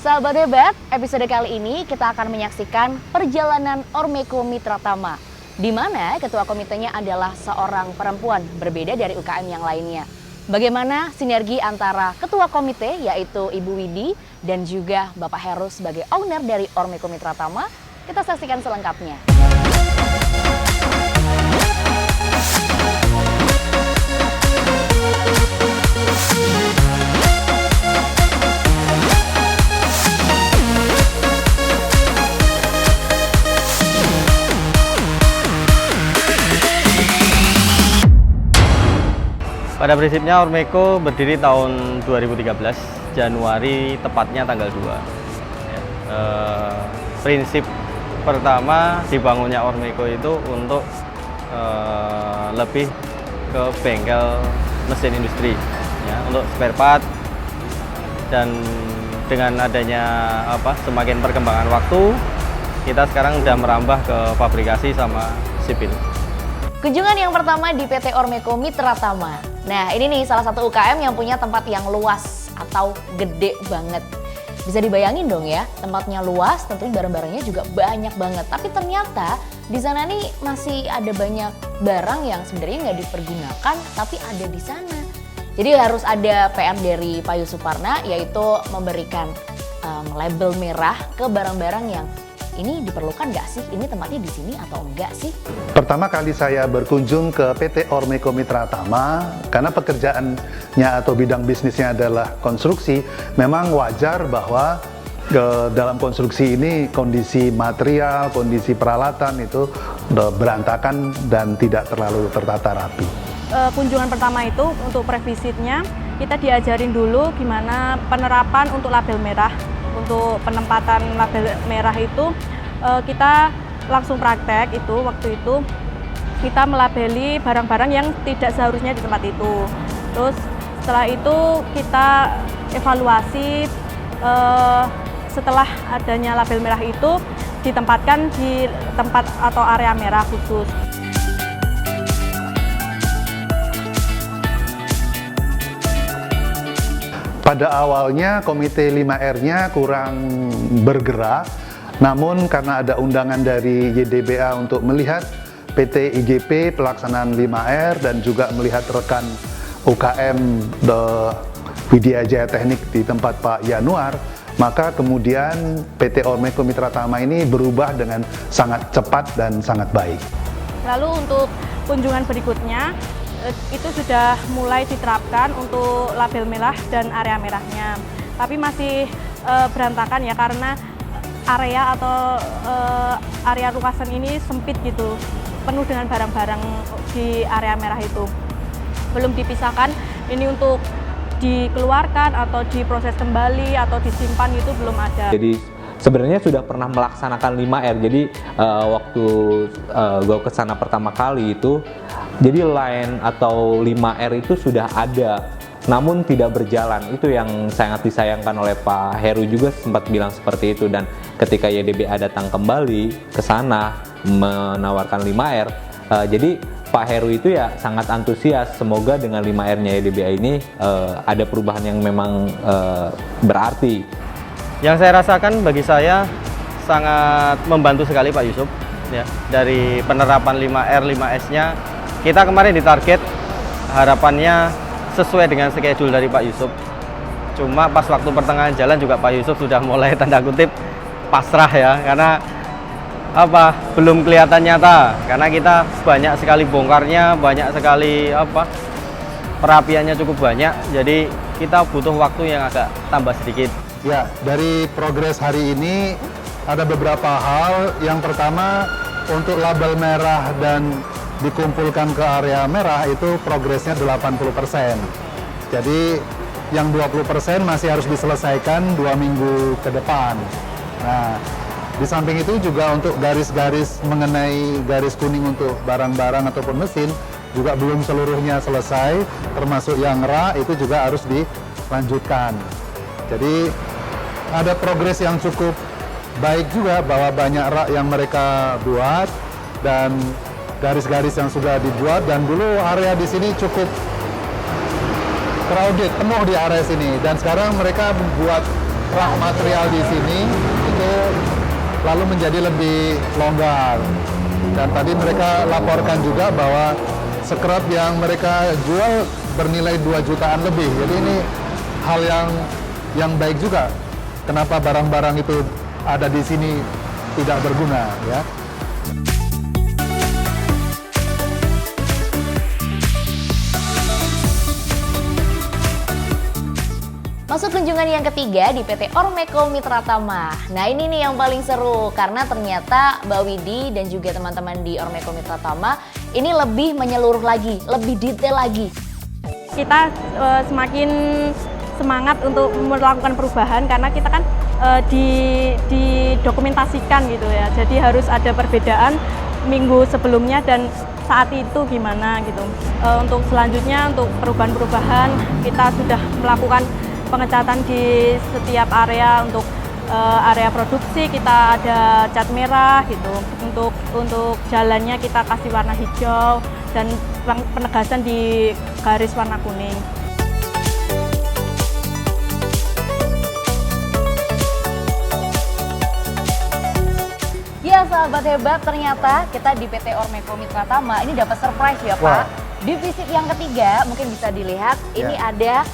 Sahabat hebat, episode kali ini kita akan menyaksikan perjalanan Ormeko Mitra Tama, di mana ketua komitenya adalah seorang perempuan berbeda dari UKM yang lainnya. Bagaimana sinergi antara ketua komite yaitu Ibu Widi dan juga Bapak Heru sebagai owner dari Ormeko Mitra Tama, kita saksikan selengkapnya. Pada prinsipnya Ormeko berdiri tahun 2013, Januari tepatnya tanggal 2. Prinsip pertama dibangunnya Ormeko itu untuk lebih ke bengkel mesin industri, ya, untuk spare part. Dan dengan adanya semakin perkembangan waktu, kita sekarang sudah merambah ke fabrikasi sama sipil. Kunjungan yang pertama di PT Ormeko Mitra Tama. Nah, ini nih salah satu UKM yang punya tempat yang luas atau gede banget. Bisa dibayangin dong ya, tempatnya luas, tentunya barang-barangnya juga banyak banget. Tapi ternyata di sana nih masih ada banyak barang yang sebenarnya nggak dipergunakan, tapi ada di sana. Jadi harus ada PR dari Pak Yusuf Parna, yaitu memberikan label merah ke barang-barang yang ini diperlukan nggak sih? Ini tempatnya di sini atau enggak sih? Pertama kali saya berkunjung ke PT Ormeko Mitra Tama, karena pekerjaannya atau bidang bisnisnya adalah konstruksi, memang wajar bahwa dalam konstruksi ini kondisi material, kondisi peralatan itu berantakan dan tidak terlalu tertata rapi. Kunjungan pertama itu untuk previsitnya, kita diajarin dulu gimana penerapan untuk label merah. Untuk penempatan label merah itu kita langsung praktek itu waktu itu kita melabeli barang-barang yang tidak seharusnya di tempat itu. Terus setelah itu kita evaluasi setelah adanya label merah itu ditempatkan di tempat atau area merah khusus. Pada awalnya komite 5R-nya kurang bergerak, namun karena ada undangan dari YDBA untuk melihat PT IGP pelaksanaan 5R dan juga melihat rekan UKM Widya Jaya Teknik di tempat Pak Yanuar, maka kemudian PT Ormeko Mitra Tama ini berubah dengan sangat cepat dan sangat baik. Lalu untuk kunjungan berikutnya, itu sudah mulai diterapkan untuk label merah dan area merahnya. Tapi masih berantakan ya, karena area atau area luasan ini sempit gitu, penuh dengan barang-barang di area merah itu. Belum dipisahkan, ini untuk dikeluarkan atau diproses kembali atau disimpan itu belum ada. Jadi sebenarnya sudah pernah melaksanakan 5R. Jadi waktu gue kesana pertama kali itu, jadi line atau 5R itu sudah ada, namun tidak berjalan. Itu yang sangat disayangkan oleh Pak Heru juga sempat bilang seperti itu. Dan ketika YDBA datang kembali ke sana menawarkan 5R, jadi Pak Heru itu ya sangat antusias. Semoga dengan 5R-nya YDBA ini ada perubahan yang memang berarti. Yang saya rasakan bagi saya sangat membantu sekali Pak Yusuf, ya, dari penerapan 5R, 5S-nya. Kita kemarin ditarget, harapannya sesuai dengan schedule dari Pak Yusuf. Cuma pas waktu pertengahan jalan juga Pak Yusuf sudah mulai tanda kutip pasrah ya, karena belum kelihatan nyata. Karena kita banyak sekali bongkarnya, banyak sekali perapiannya cukup banyak. Jadi kita butuh waktu yang agak tambah sedikit. Ya, dari progres hari ini ada beberapa hal. Yang pertama, untuk label merah dan dikumpulkan ke area merah itu progresnya 80%. Jadi yang 20% masih harus diselesaikan 2 minggu ke depan. Nah, di samping itu juga untuk garis-garis mengenai garis kuning untuk barang-barang ataupun mesin juga belum seluruhnya selesai, termasuk yang rak itu juga harus dilanjutkan. Jadi ada progres yang cukup baik juga, bahwa banyak rak yang mereka buat dan garis-garis yang sudah dibuat. Dan dulu area di sini cukup crowded, penuh di area sini, dan sekarang mereka membuat rak material di sini itu lalu menjadi lebih longgar. Dan tadi mereka laporkan juga bahwa scrap yang mereka jual bernilai 2 jutaan lebih. Jadi ini hal yang baik juga. Kenapa barang-barang itu ada di sini tidak berguna, ya? Masuk kunjungan yang ketiga di PT Ormeko Mitra Tama. Nah ini nih yang paling seru karena ternyata Mbak Widi dan juga teman-teman di Ormeko Mitra Tama ini lebih menyeluruh lagi, lebih detail lagi. Kita semakin semangat untuk melakukan perubahan karena kita kan didokumentasikan gitu ya. Jadi harus ada perbedaan minggu sebelumnya dan saat itu gimana gitu. Untuk selanjutnya untuk perubahan-perubahan kita sudah melakukan pengecatan di setiap area. Untuk area produksi kita ada cat merah gitu. Untuk jalannya kita kasih warna hijau dan penegasan di garis warna kuning. Ya sahabat hebat, ternyata kita di PT Ormeko Mitra Tama ini dapat surprise ya Pak. Wah. Di visit yang ketiga mungkin bisa dilihat ini ada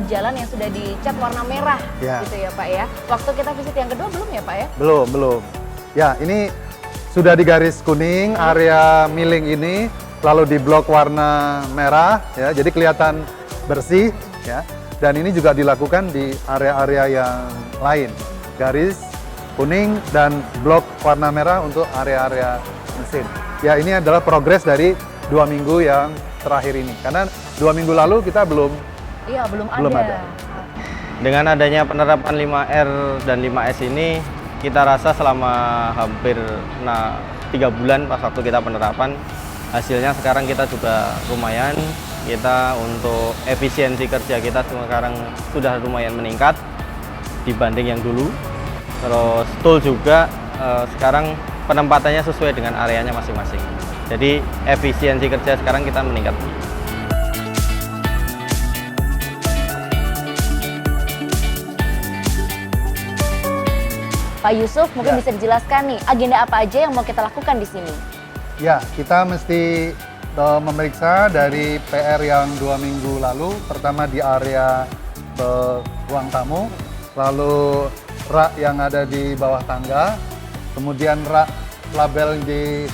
jalan yang sudah dicat warna merah gitu ya Pak ya. Waktu kita visit yang kedua belum ya Pak ya? Belum. Ya, ini sudah di garis kuning area milling ini, lalu di blok warna merah ya. Jadi kelihatan bersih ya. Dan ini juga dilakukan di area-area yang lain. Garis kuning dan blok warna merah untuk area-area mesin. Ya, ini adalah progres dari 2 minggu yang terakhir ini. Karena 2 minggu lalu kita belum ada. Dengan adanya penerapan 5R dan 5S ini, kita rasa selama hampir 3 bulan pas waktu kita penerapan, hasilnya sekarang kita juga lumayan. Kita untuk efisiensi kerja kita sekarang sudah lumayan meningkat dibanding yang dulu. Terus tool juga sekarang penempatannya sesuai dengan areanya masing-masing. Jadi efisiensi kerja sekarang kita meningkat. Pak Yusuf mungkin bisa dijelaskan nih agenda apa aja yang mau kita lakukan di sini? Ya, kita mesti memeriksa dari PR yang 2 minggu lalu. Pertama di area ruang tamu, lalu rak yang ada di bawah tangga, kemudian rak label di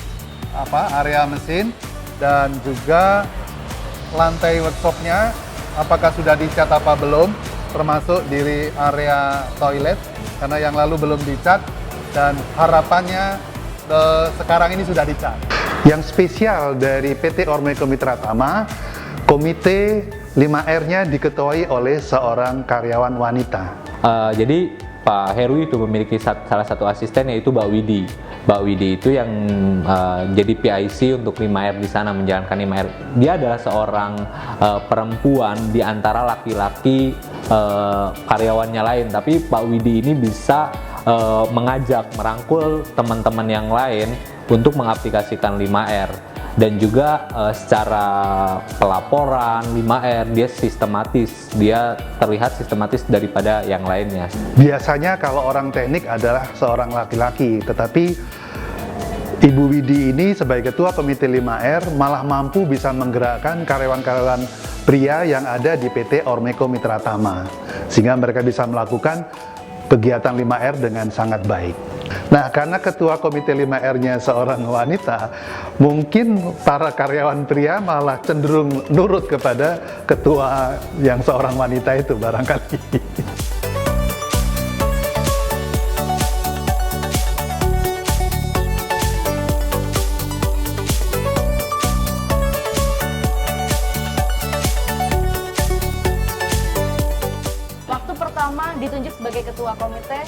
area mesin, dan juga lantai workshopnya apakah sudah dicat apa belum, termasuk di area toilet karena yang lalu belum dicat, dan harapannya sekarang ini sudah dicat. Yang spesial dari PT Ormeko Mitra Tama, komite 5R-nya diketuai oleh seorang karyawan wanita. Jadi Pak Heru itu memiliki salah satu asisten yaitu Mbak Widi. Mbak Widi itu yang jadi PIC untuk 5R di sana, menjalankan 5R. Dia adalah seorang perempuan di antara laki-laki karyawannya lain, tapi Pak Widi ini bisa mengajak, merangkul teman-teman yang lain untuk mengaplikasikan 5R. Dan juga secara pelaporan 5R dia sistematis, dia terlihat sistematis daripada yang lainnya. Biasanya kalau orang teknik adalah seorang laki-laki, tetapi Ibu Widi ini sebagai ketua komite 5R malah mampu bisa menggerakkan karyawan-karyawan pria yang ada di PT Ormeko Mitra Tama, sehingga mereka bisa melakukan kegiatan 5R dengan sangat baik. Nah, karena ketua komite 5R-nya seorang wanita, mungkin para karyawan pria malah cenderung nurut kepada ketua yang seorang wanita itu barangkali. Waktu pertama ditunjuk sebagai ketua komite,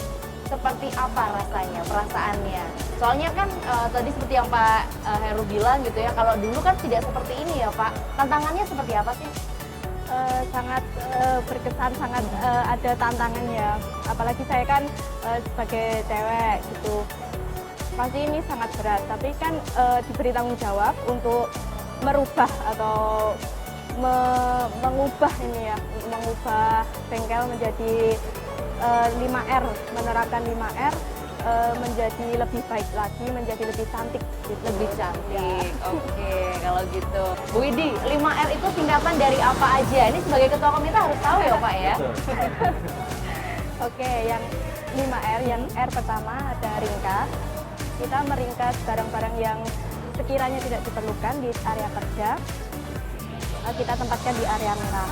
seperti apa rasanya, perasaannya? Soalnya kan tadi seperti yang Pak Heru bilang gitu ya, kalau dulu kan tidak seperti ini ya Pak. Tantangannya seperti apa sih? Sangat berkesan, sangat ada tantangannya. Apalagi saya kan sebagai cewek gitu. Pasti ini sangat berat, tapi kan diberi tanggung jawab untuk merubah atau mengubah ini ya, mengubah bengkel menjadi 5R, menerapkan 5R menjadi lebih baik lagi, menjadi lebih cantik. Gitu. Lebih cantik. Oke, kalau gitu. Bu Widi, 5R itu singkatan dari apa aja? Ini sebagai ketua komite harus tahu ya Pak ya? Oke, yang 5R, yang R pertama ada ringkas. Kita meringkas barang-barang yang sekiranya tidak diperlukan di area kerja, kita tempatkan di area merah.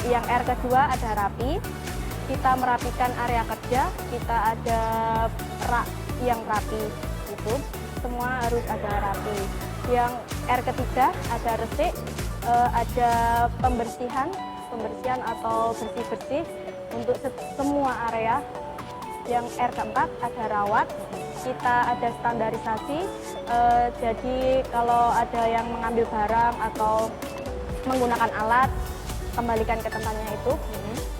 Yang R kedua ada rapi. Kita merapikan area kerja, kita ada rak yang rapi, itu semua harus ada rapi. Yang R ketiga ada resik, ada pembersihan atau bersih-bersih untuk semua area. Yang R keempat ada rawat, kita ada standarisasi, jadi kalau ada yang mengambil barang atau menggunakan alat, kembalikan ke tempatnya itu.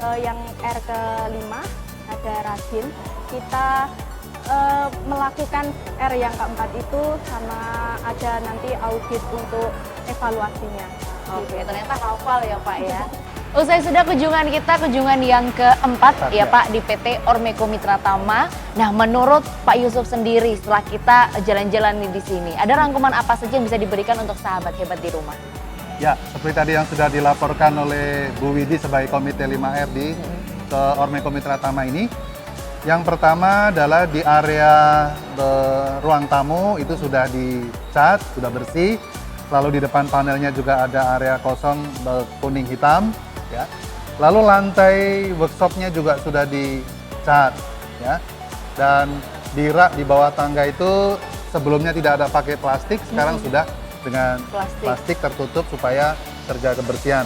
Yang R kelima ada rajin, kita melakukan R yang keempat itu sama ada nanti audit untuk evaluasinya. Oke, ternyata hafal ya Pak ya. Usai sudah kunjungan yang keempat ya Pak di PT Ormeko Mitra Tama. Nah, menurut Pak Yusuf sendiri setelah kita jalan-jalan di sini, ada rangkuman apa saja yang bisa diberikan untuk sahabat hebat di rumah? Ya, seperti tadi yang sudah dilaporkan oleh Bu Widi sebagai Komite 5R di ke Ormeko Mitra Tama ini. Yang pertama adalah di area ruang tamu itu sudah dicat, sudah bersih. Lalu di depan panelnya juga ada area kosong kuning hitam. Ya. Lalu lantai workshopnya juga sudah dicat. Ya. Dan di rak di bawah tangga itu sebelumnya tidak ada pakai plastik, sekarang sudah dengan plastik tertutup supaya terjaga kebersihan.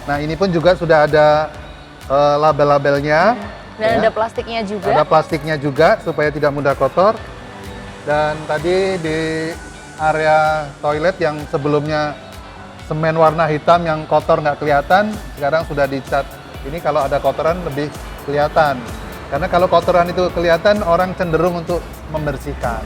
Nah, ini pun juga sudah ada label-labelnya. Dan ya. ada plastiknya juga. Ada plastiknya juga supaya tidak mudah kotor. Dan tadi di area toilet yang sebelumnya semen warna hitam yang kotor nggak kelihatan, sekarang sudah dicat. Ini kalau ada kotoran lebih kelihatan. Karena kalau kotoran itu kelihatan, orang cenderung untuk membersihkan.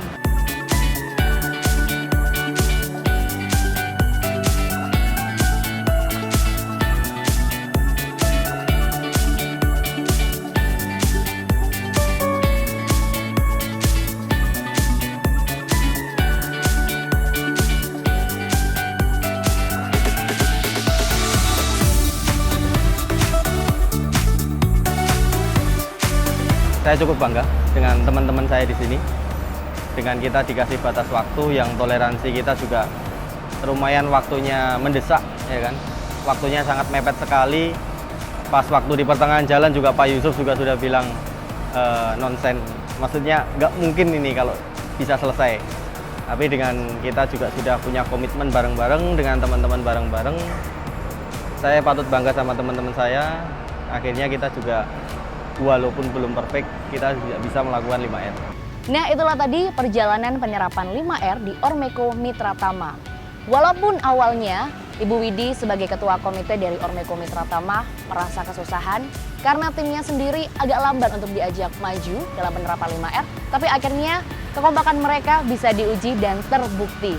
Saya cukup bangga dengan teman-teman saya di sini. Dengan kita dikasih batas waktu yang toleransi kita juga lumayan waktunya mendesak, ya kan? Waktunya sangat mepet sekali. Pas waktu di pertengahan jalan juga Pak Yusuf juga sudah bilang nonsen. Maksudnya nggak mungkin ini kalau bisa selesai. Tapi dengan kita juga sudah punya komitmen bareng-bareng dengan teman-teman bareng-bareng. Saya patut bangga sama teman-teman saya. Akhirnya kita juga walaupun belum perfect, kita juga bisa melakukan 5R. Nah, itulah tadi perjalanan penyerapan 5R di Ormeko Mitra Tama. Walaupun awalnya Ibu Widi sebagai ketua komite dari Ormeko Mitra Tama merasa kesusahan karena timnya sendiri agak lamban untuk diajak maju dalam penerapan 5R, tapi akhirnya kekompakan mereka bisa diuji dan terbukti.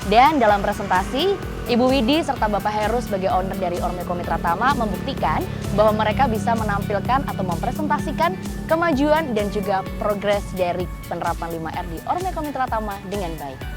Dan dalam presentasi, Ibu Widi serta Bapak Heru sebagai owner dari Ormeko Mitra Tama membuktikan bahwa mereka bisa menampilkan atau mempresentasikan kemajuan dan juga progres dari penerapan 5R di Ormeko Mitra Tama dengan baik.